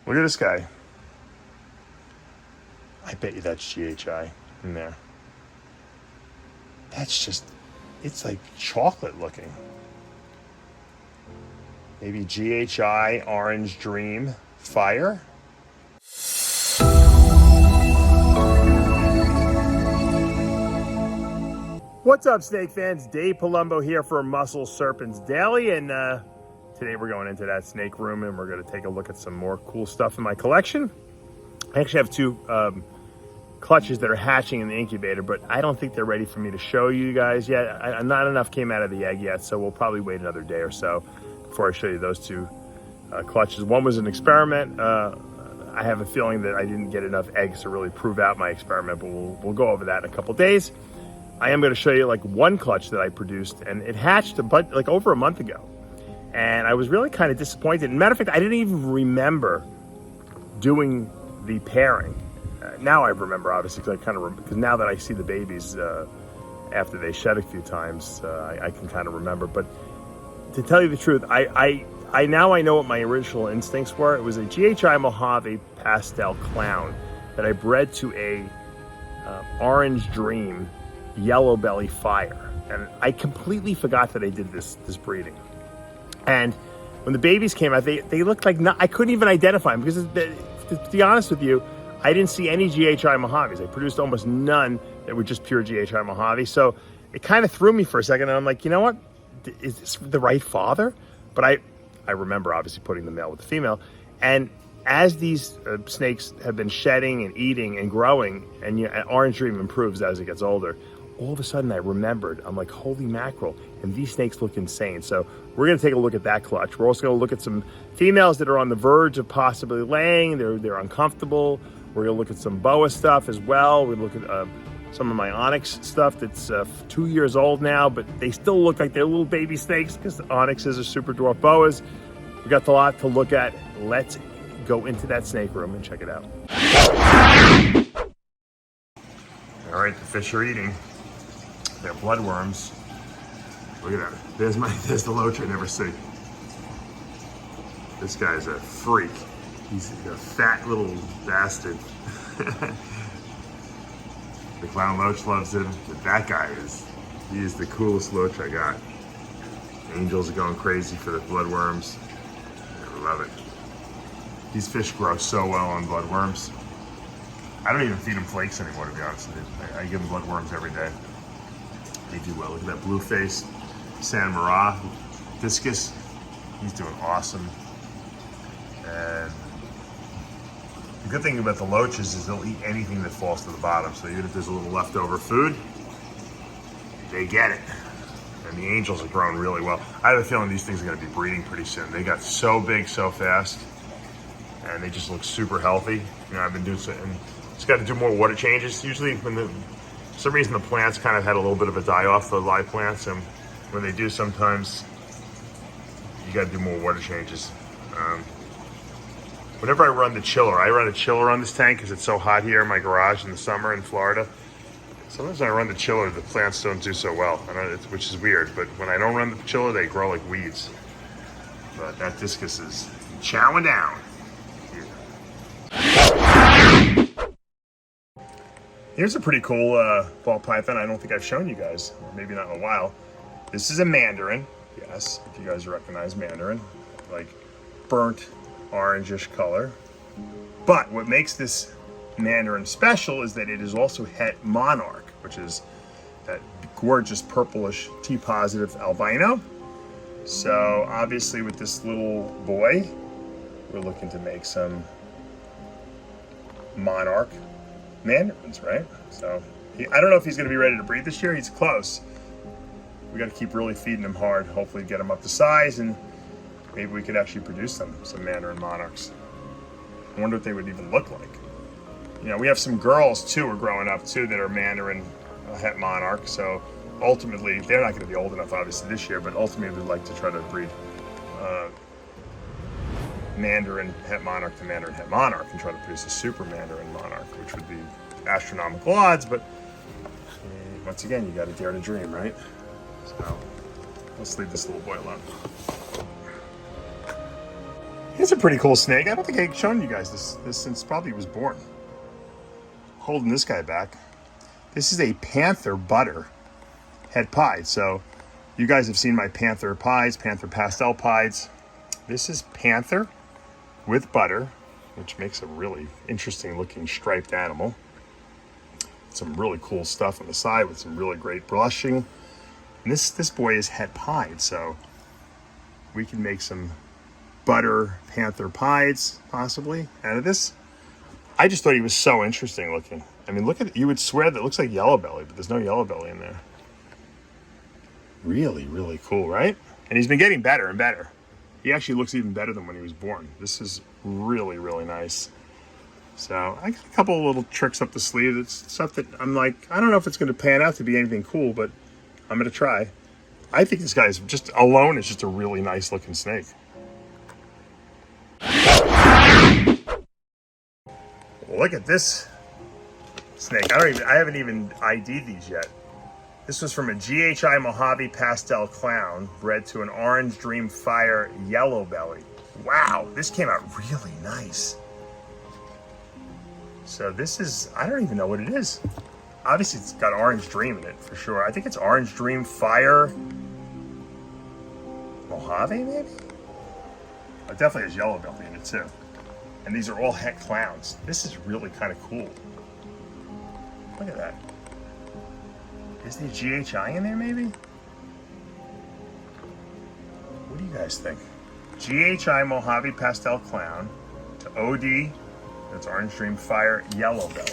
Look at this guy. I bet you that's GHI in there. That's just, it's like chocolate looking. Maybe GHI Orange Dream Fire. What's up, snake fans? Dave Palumbo here for Muscle Serpents Daily, and today we're going into that snake room and we're going to take a look at some more cool stuff in my collection. I actually have two clutches that are hatching in the incubator, but I don't think they're ready for me to show you guys yet. Not enough came out of the egg yet, so we'll probably wait another day or so before I show you those two clutches. One was an experiment. I have a feeling that I didn't get enough eggs to really prove out my experiment, but we'll go over that in a couple days. I am going to show you like one clutch that I produced, and it hatched like over a month ago. And I was really kind of disappointed. Matter of fact, I didn't even remember doing the pairing. Now I remember, obviously, because now that I see the babies after they shed a few times, I can kind of remember. But to tell you the truth, I now know what my original instincts were. It was a GHI Mojave Pastel Clown that I bred to a Orange Dream Yellow Belly Fire, and I completely forgot that I did this breeding. And when the babies came out, they looked like I couldn't even identify them, because to be honest with you, I didn't see any GHI Mojaves. I produced almost none that were just pure GHI Mojave. So it kind of threw me for a second, and I'm like, you know what? Is this the right father? But I remember obviously putting the male with the female. And as these snakes have been shedding and eating and growing, and Orange Dream improves as it gets older, all of a sudden I remembered, I'm like, holy mackerel, and these snakes look insane. So we're gonna take a look at that clutch. We're also gonna look at some females that are on the verge of possibly laying. They're uncomfortable. We're gonna look at some boa stuff as well. We look at some of my Onyx stuff that's 2 years old now, but they still look like they're little baby snakes because the Onyxes are super dwarf boas. We got a lot to look at. Let's go into that snake room and check it out. All right, the fish are eating. They're bloodworms. Look at that. There's the loach I never see. This guy's a freak. He's a fat little bastard. The clown loach loves him, but that guy he is the coolest loach I got. Angels are going crazy for the bloodworms. I love it. These fish grow so well on bloodworms. I don't even feed them flakes anymore, to be honest with you. I give them bloodworms every day. They do well. Look at that blue face. San Mara, Discus, he's doing awesome. And the good thing about the loaches is they'll eat anything that falls to the bottom. So even if there's a little leftover food, they get it. And the angels are growing really well. I have a feeling these things are gonna be breeding pretty soon. They got so big so fast, and they just look super healthy. You know, I've been doing so, and just got to do more water changes. Usually for some reason the plants kind of had a little bit of a die off, the live plants, and when they do, sometimes you got to do more water changes. Whenever I run a chiller on this tank because it's so hot here in my garage in the summer in Florida. Sometimes when I run the chiller, the plants don't do so well, which is weird. But when I don't run the chiller, they grow like weeds. But that discus is chowing down. Here's a pretty cool ball python. I don't think I've shown you guys, or maybe not in a while. This is a Mandarin. Yes, if you guys recognize Mandarin, like burnt orangish color. But what makes this Mandarin special is that it is also het monarch, which is that gorgeous purplish T-positive albino. So obviously with this little boy, we're looking to make some monarch Mandarins, right? So I don't know if he's going to be ready to breed this year. He's close. We got to keep really feeding him hard. Hopefully get him up to size, and maybe we could actually produce some Mandarin monarchs. I wonder what they would even look like. You know, we have some girls too who are growing up too that are Mandarin het monarch. So ultimately, they're not going to be old enough obviously this year, but ultimately we'd like to try to breed Mandarin het monarch to Mandarin het monarch and try to produce a super Mandarin monarch, which would be astronomical odds, but once again, you got to dare to dream, right? So let's leave this little boy alone. It's a pretty cool snake. I don't think I've shown you guys this since probably he was born. Holding this guy back. This is a panther butter het pied. So you guys have seen my panther pies, panther pastel pies. This is panther with butter, which makes a really interesting looking striped animal. Some really cool stuff on the side with some really great blushing. And this boy is het pied, so we can make some butter panther pies possibly out of this. I just thought he was so interesting looking. I mean, look at it. You would swear that it looks like yellow belly, but there's no yellow belly in there. Really, really cool, right? And he's been getting better and better. He actually looks even better than when he was born. This is really, really nice. So I got a couple of little tricks up the sleeve. It's stuff that I'm like, I don't know if it's going to pan out to be anything cool, but I'm going to try. I think this guy is just alone is just a really nice looking snake. Look at this snake. I haven't even ID'd these yet. This was from a GHI Mojave Pastel Clown bred to an Orange Dream Fire yellow belly. Wow, this came out really nice. So this is, I don't even know what it is. Obviously it's got Orange Dream in it for sure. I think it's Orange Dream Fire Mojave maybe? It definitely has yellow belly in it too. And these are all het clowns. This is really kind of cool. Look at that. Is there GHI in there maybe? What do you guys think? GHI Mojave Pastel Clown to OD, that's Orange Dream Fire yellow belly.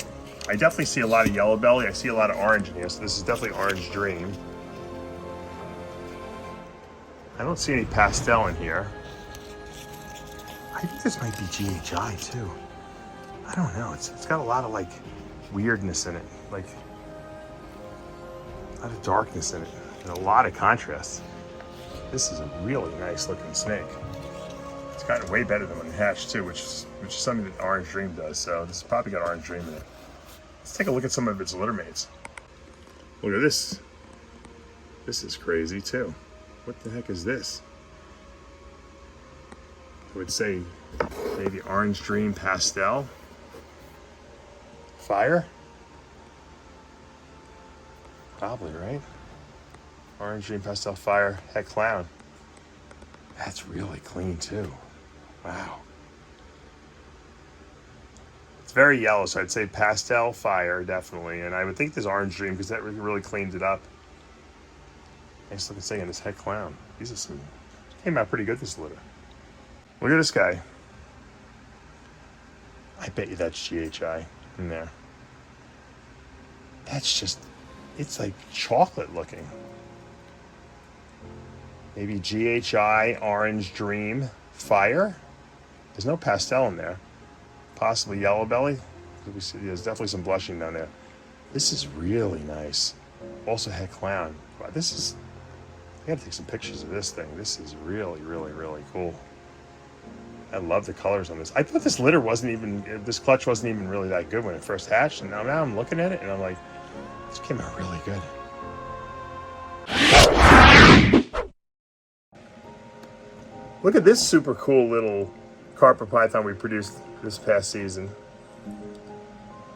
I definitely see a lot of yellow belly. I see a lot of orange in here, so this is definitely Orange Dream. I don't see any pastel in here. I think this might be GHI too. I don't know. It's got a lot of like weirdness in it, like a lot of darkness in it, and a lot of contrast. This is a really nice looking snake. It's gotten way better than when it hatched too, which is something that Orange Dream does. So this has probably got Orange Dream in it. Let's take a look at some of its litter mates. Look at this. This is crazy too. What the heck is this? I would say maybe Orange Dream Pastel Fire? Probably, right? Orange Dream Pastel Fire het clown. That's really clean too. Wow. It's very yellow, so I'd say Pastel Fire, definitely. And I would think this Orange Dream, because that really cleaned it up. Nice looking thing in this het clown. These are some, came out pretty good this litter. Look at this guy. I bet you that's GHI in there. That's just, it's like chocolate looking. Maybe GHI Orange Dream Fire. There's no pastel in there. Possibly yellow belly. There's definitely some blushing down there. This is really nice. Also het clown. Wow, this is, I gotta take some pictures of this thing. This is really, really, really cool. I love the colors on this. I thought this litter wasn't even, this clutch wasn't even really that good when it first hatched. And now I'm looking at it and I'm like, this came out really good. Look at this super cool little carpet python we produced this past season.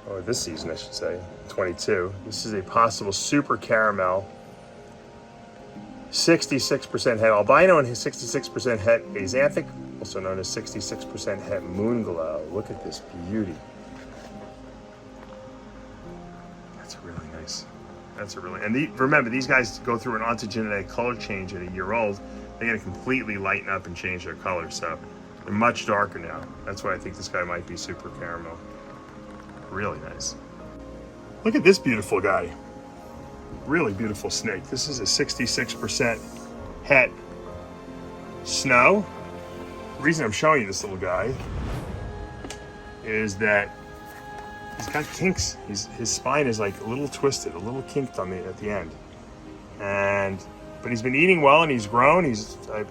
Or this season, I should say, 22. This is a possible super caramel, 66% het albino and 66% het axanthic, also known as 66% het moonglow. Look at this beauty. That's really nice. That's a really, and remember, these guys go through an ontogenetic color change at a year old. They're gonna completely lighten up and change their color, so they're much darker now. That's why I think this guy might be super caramel. Really nice. Look at this beautiful guy. Really beautiful snake. This is a 66% het snow. The reason I'm showing you this little guy is that he's got kinks. His spine is like a little twisted, a little kinked on at the end. But he's been eating well and he's grown. He's a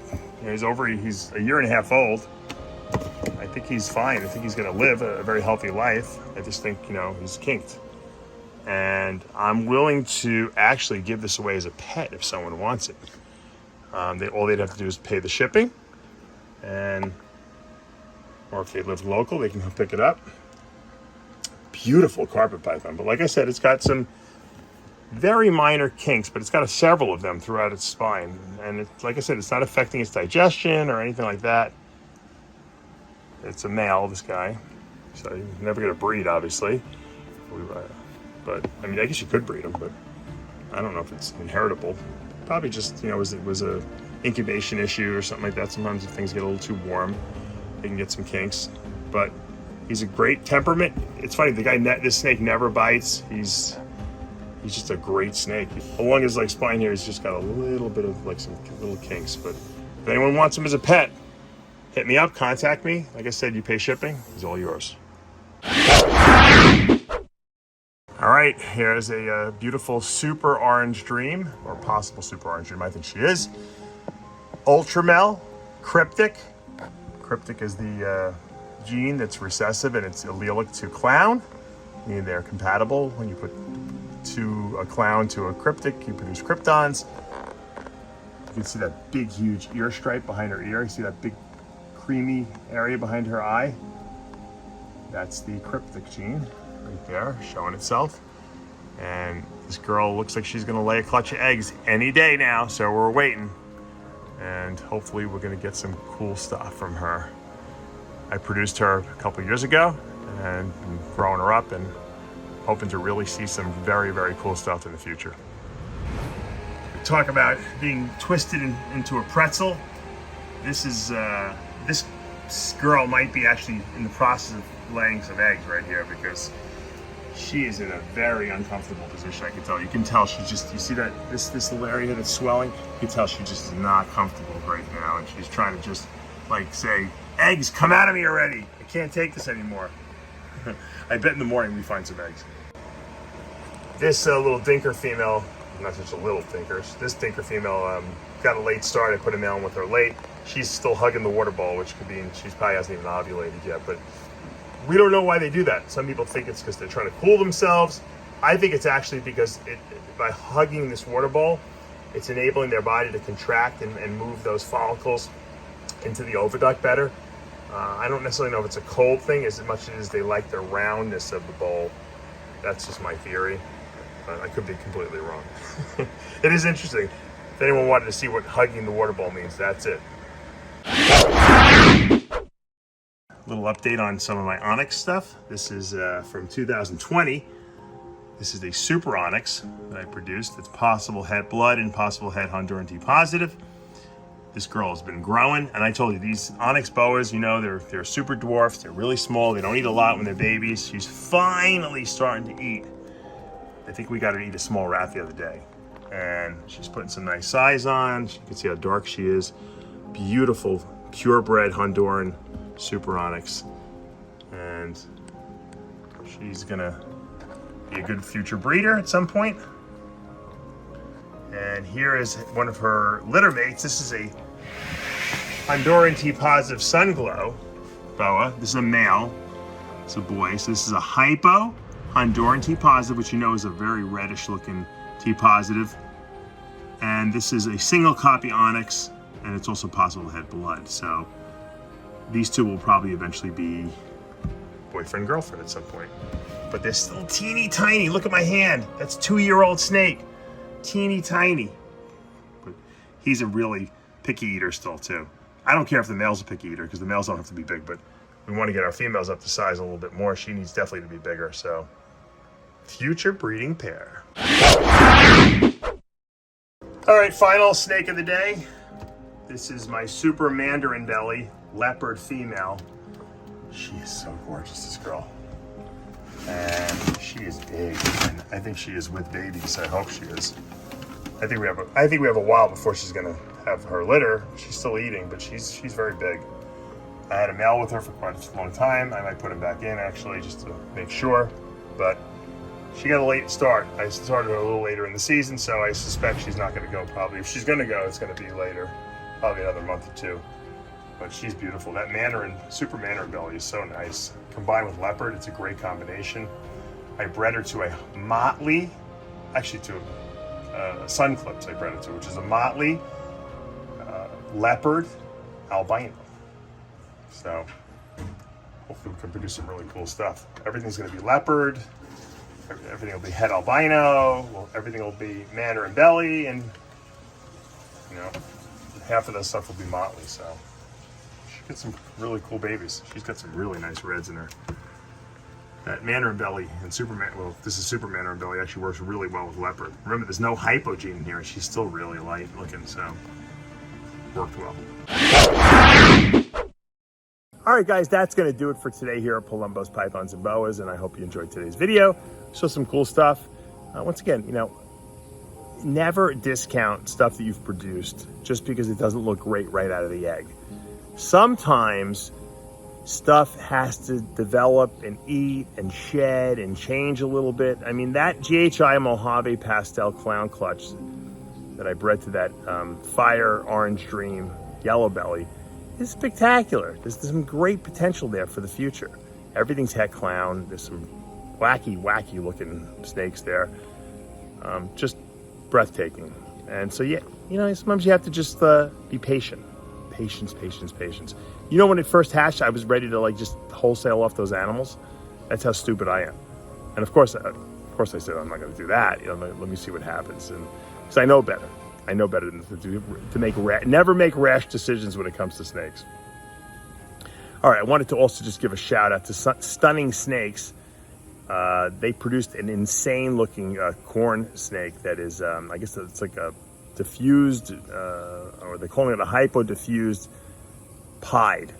year and a half old. I think he's fine. I think he's gonna live a very healthy life. I just think, he's kinked. And I'm willing to actually give this away as a pet if someone wants it. All they'd have to do is pay the shipping. And or if they live local, they can pick it up. Beautiful carpet python, but like I said, it's got some very minor kinks, but it's got several of them throughout its spine. And it's, like I said, it's not affecting its digestion or anything like that. It's a male, this guy, so you're never gonna breed, obviously. But I mean, I guess you could breed them, but I don't know if it's inheritable. Probably just, you know, it was a incubation issue or something like that. Sometimes if things get a little too warm, they can get some kinks. But he's a great temperament. It's funny, the guy, this snake never bites. He's just a great snake. Along his like spine here, he's just got a little bit of like some little kinks. But if anyone wants him as a pet, hit me up, contact me. Like I said, you pay shipping. He's all yours. All right, here's a beautiful super orange dream, or possible super orange dream. I think she is. Ultramel, Cryptic. Cryptic is the gene that's recessive and it's allelic to clown. Meaning they're compatible. When you put a clown to a cryptic, you produce kryptons. You can see that big, huge ear stripe behind her ear. You see that big, creamy area behind her eye? That's the cryptic gene right there, showing itself. And this girl looks like she's gonna lay a clutch of eggs any day now, so we're waiting. And hopefully we're gonna get some cool stuff from her. I produced her a couple years ago and been growing her up and hoping to really see some very, very cool stuff in the future. We talk about being twisted into a pretzel. This is, this girl might be actually in the process of laying some eggs right here, because she is in a very uncomfortable position. I can tell. You can tell she's just, you see that, this little area that's swelling? You can tell she just is not comfortable right now, and she's trying to just like say, eggs, come out of me already. I can't take this anymore. I bet in the morning we find some eggs. This little dinker female, not such a little dinker, this dinker female got a late start. I put a male in with her late. She's still hugging the water ball, which could be, she probably hasn't even ovulated yet, but we don't know why they do that. Some people think it's because they're trying to cool themselves. I think it's actually because by hugging this water ball, it's enabling their body to contract and move those follicles into the oviduct better. I don't necessarily know if it's a cold thing as much as they like the roundness of the bowl. That's just my theory. I could be completely wrong. It is interesting. If anyone wanted to see what hugging the water ball means, that's it. Little update on some of my Onyx stuff. This is from 2020. This is a super Onyx that I produced. It's possible het blood and possible het Honduran T positive. This girl has been growing, and I told you, these Onyx boas, you know, they're super dwarfs. They're really small. They don't eat a lot when they're babies. She's finally starting to eat. I think we got her to eat a small rat the other day. And she's putting some nice size on. You can see how dark she is. Beautiful, purebred Honduran super Onyx. And she's gonna be a good future breeder at some point. And here is one of her litter mates. This is a Honduran T positive Sunglow boa. This is a male. It's a boy. So this is a hypo Honduran T positive, which you know is a very reddish looking T positive. And this is a single copy Onyx, and it's also possible to have blood. So these two will probably eventually be boyfriend, girlfriend at some point. But they're still teeny tiny. Look at my hand. That's 2-year-old snake. Teeny tiny. But he's a really picky eater still too. I don't care if the male's a picky eater, because the males don't have to be big, but we want to get our females up to size a little bit more. She needs definitely to be bigger, so future breeding pair. All right, final snake of the day. This is my super Mandarin belly Leopard female. She is so gorgeous, this girl. And she is big, and I think she is with babies. I hope she is. I think we have a while before she's gonna have her litter. She's still eating, but she's very big. I had a male with her for quite a long time. I might put him back in actually, just to make sure. But she got a late start. I started her a little later in the season, so I suspect she's not gonna go probably. If she's gonna go, it's gonna be later, probably another month or two. But she's beautiful. That Mandarin, super Mandarin belly is so nice. Combined with Leopard, it's a great combination. I bred her to a motley, actually to Sun Clips I bred it to, which is a motley Leopard albino. So hopefully we can produce some really cool stuff. Everything's going to be leopard. Everything will be het albino. Well, everything will be Mandarin belly, and you know, half of that stuff will be motley. So she gets some really cool babies. She's got some really nice reds in her. That Mandarin belly and Superman, well, this is Super Mandarin belly, actually works really well with leopard. Remember, there's no hypogene in here, and she's still really light looking, so worked well. All right, guys, that's going to do it for today here at Palumbo's Pythons and Boas, and I hope you enjoyed today's video. Show some cool stuff. Once again, you know, never discount stuff that you've produced just because it doesn't look great right out of the egg. Sometimes stuff has to develop and eat and shed and change a little bit. I mean, that GHI Mojave Pastel Clown clutch that I bred to that Fire Orange Dream Yellow Belly is spectacular. There's some great potential there for the future. Everything's het clown. There's some wacky looking snakes there. Just breathtaking. And so, yeah, you know, sometimes you have to just be patient. Patience. You know, when it first hatched, I was ready to like just wholesale off those animals. That's how stupid I am. And of course I said, I'm not going to do that. You know, let me see what happens. And because I know better. I know better than never make rash decisions when it comes to snakes. All right, I wanted to also just give a shout out to Stunning Snakes. They produced an insane looking corn snake that is, I guess it's like a diffused, or they're calling it a hypo-diffused pied.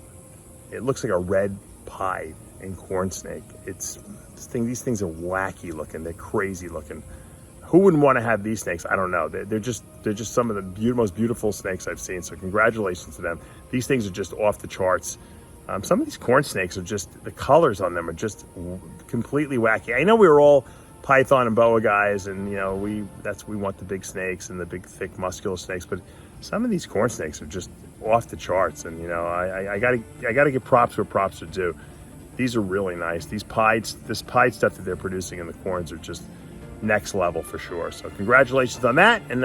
It looks like a red pied and corn snake. These things are wacky looking. They're crazy looking. Who wouldn't want to have these snakes? I don't know. They're just some of the most beautiful snakes I've seen. So congratulations to them. These things are just off the charts. Some of these corn snakes are just, the colors on them are just completely wacky. I know we were all python and boa guys, and you know we want the big snakes and the big thick muscular snakes, but some of these corn snakes are just off the charts. And you know, I gotta give props where props are due. These are really nice. This pied stuff that they're producing in the corns are just next level for sure. So congratulations on that. And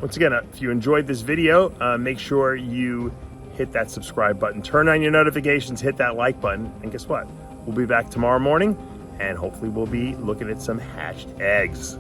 once again, if you enjoyed this video, make sure you hit that subscribe button, turn on your notifications, hit that like button, and guess what? We'll be back tomorrow morning, and hopefully we'll be looking at some hatched eggs.